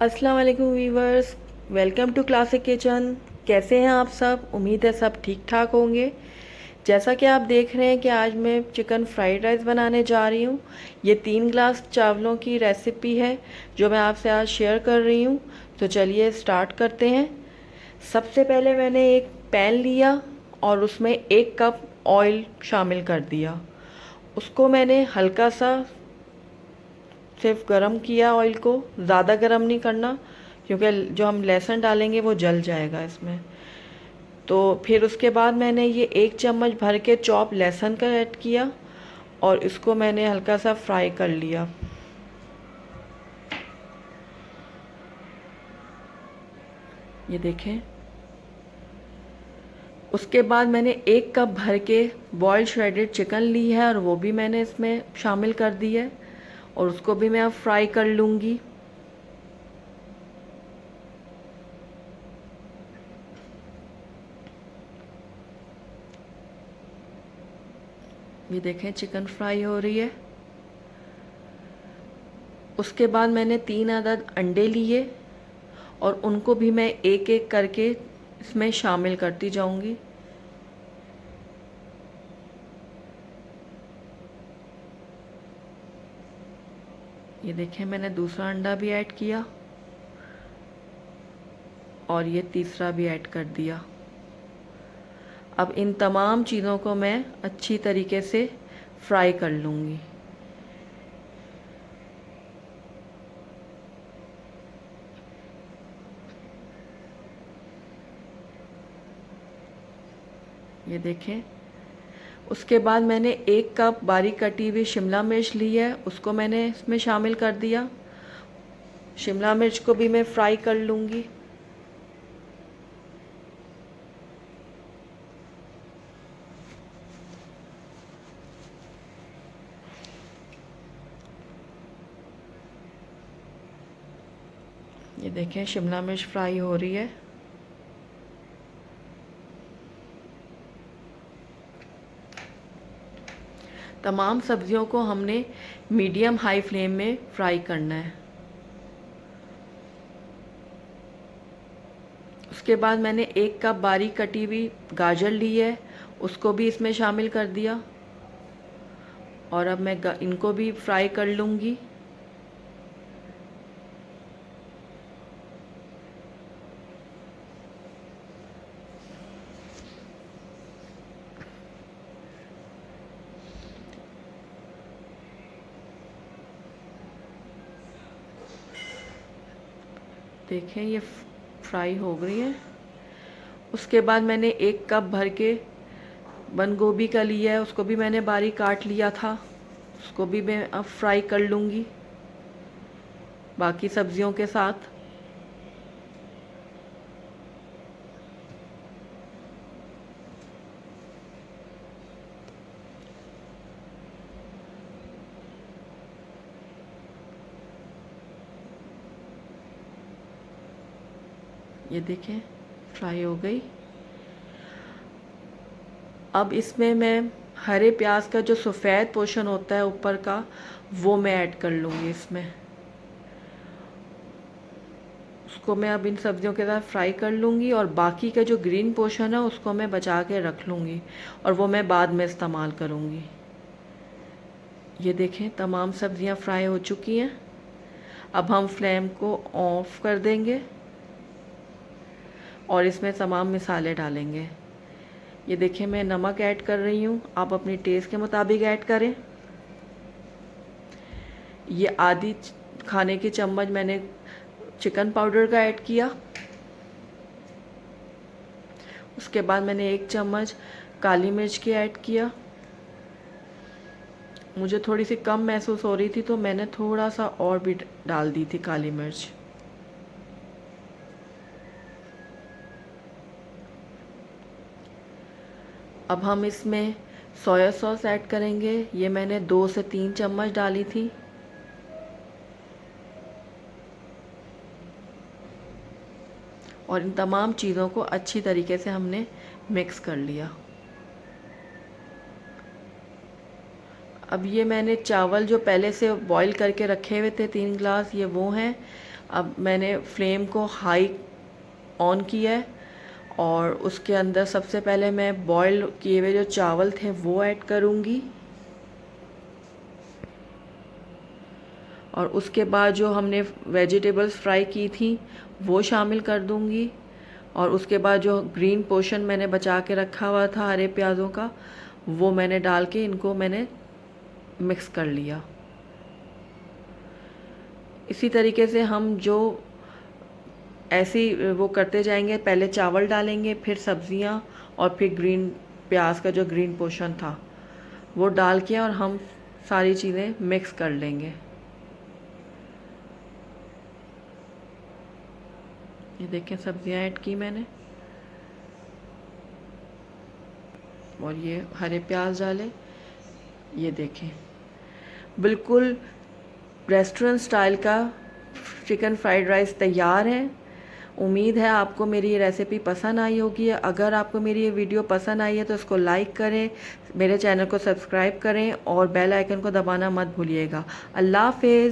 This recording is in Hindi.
अस्सलाम वालेकुम viewers, welcome to classic kitchen. कैसे हैं आप सब? उम्मीद है सब ठीक ठाक होंगे। जैसा कि आप देख रहे हैं कि आज मैं चिकन फ्राइड राइस बनाने जा रही हूँ। ये 3 ग्लास चावलों की रेसिपी है जो मैं आपसे आज शेयर कर रही हूँ। तो चलिए स्टार्ट करते हैं। सबसे पहले मैंने एक पैन लिया और उसमें 1 कप ऑयल शामिल कर दिया। उसको मैंने हल्का सा सिर्फ गरम किया, ऑयल को ज़्यादा गरम नहीं करना क्योंकि जो हम लहसुन डालेंगे वो जल जाएगा इसमें। तो फिर उसके बाद मैंने ये 1 चम्मच भर के चॉप लहसुन का ऐड किया और इसको मैंने हल्का सा फ्राई कर लिया। ये देखें। उसके बाद मैंने 1 कप भर के बॉइल्ड श्रेडेड चिकन ली है और वो भी मैंने इसमें शामिल कर दी है और उसको भी मैं अब फ्राई कर लूँगी। ये देखें चिकन फ्राई हो रही है। उसके बाद मैंने 3 अदद अंडे लिए और उनको भी मैं एक एक करके इसमें शामिल करती जाऊंगी। ये देखें मैंने दूसरा अंडा भी ऐड किया और ये तीसरा भी ऐड कर दिया। अब इन तमाम चीज़ों को मैं अच्छी तरीके से फ्राई कर लूँगी। ये देखें। उसके बाद मैंने 1 कप बारीक कटी हुई शिमला मिर्च ली है, उसको मैंने इसमें शामिल कर दिया। शिमला मिर्च को भी मैं फ्राई कर लूँगी। ये देखें शिमला मिर्च फ्राई हो रही है। तमाम सब्जियों को हमने मीडियम हाई फ्लेम में फ्राई करना है। उसके बाद मैंने 1 कप बारीक कटी हुई गाजर ली है, उसको भी इसमें शामिल कर दिया और अब मैं इनको भी फ्राई कर लूँगी। देखें ये फ्राई हो गई है। उसके बाद मैंने 1 कप भर के बंद गोभी का लिया है, उसको भी मैंने बारीक काट लिया था, उसको भी मैं अब फ्राई कर लूँगी बाकी सब्जियों के साथ। ये देखें फ्राई हो गई। अब इसमें मैं हरे प्याज का जो सफ़ेद पोर्शन होता है ऊपर का, वो मैं ऐड कर लूँगी इसमें। उसको मैं अब इन सब्जियों के साथ फ्राई कर लूँगी और बाकी का जो ग्रीन पोर्शन है उसको मैं बचा के रख लूँगी और वो मैं बाद में इस्तेमाल करूँगी। ये देखें तमाम सब्जियां फ्राई हो चुकी हैं। अब हम फ्लेम को ऑफ कर देंगे और इसमें तमाम मसाले डालेंगे। ये देखें मैं नमक ऐड कर रही हूँ, आप अपनी टेस्ट के मुताबिक ऐड करें। ये आधी खाने की चम्मच मैंने चिकन पाउडर का ऐड किया। उसके बाद मैंने 1 चम्मच काली मिर्च की ऐड किया। मुझे थोड़ी सी कम महसूस हो रही थी तो मैंने थोड़ा सा और भी डाल दी थी काली मिर्च। अब हम इसमें सोया सॉस ऐड करेंगे। ये मैंने 2 से 3 चम्मच डाली थी। और इन तमाम चीज़ों को अच्छी तरीके से हमने मिक्स कर लिया। अब ये मैंने चावल जो पहले से बॉईल करके रखे हुए थे 3 ग्लास, ये वो हैं। अब मैंने फ्लेम को हाई ऑन किया है और उसके अंदर सबसे पहले मैं बॉईल किए हुए जो चावल थे वो ऐड करूँगी और उसके बाद जो हमने वेजिटेबल्स फ्राई की थी वो शामिल कर दूँगी और उसके बाद जो ग्रीन पोर्शन मैंने बचा के रखा हुआ था हरे प्याज़ों का वो मैंने डाल के इनको मैंने मिक्स कर लिया। इसी तरीके से हम जो ऐसे वो करते जाएंगे, पहले चावल डालेंगे, फिर सब्जियां और फिर ग्रीन प्याज का जो ग्रीन पोर्शन था वो डाल के और हम सारी चीज़ें मिक्स कर लेंगे। ये देखें सब्जियां ऐड की मैंने और ये हरे प्याज डाले। ये देखें बिल्कुल रेस्टोरेंट स्टाइल का चिकन फ्राइड राइस तैयार है। उम्मीद है आपको मेरी ये रेसिपी पसंद आई होगी। अगर आपको मेरी ये वीडियो पसंद आई है तो इसको लाइक करें, मेरे चैनल को सब्सक्राइब करें और बेल आइकन को दबाना मत भूलिएगा। अल्लाह हाफ़िज़।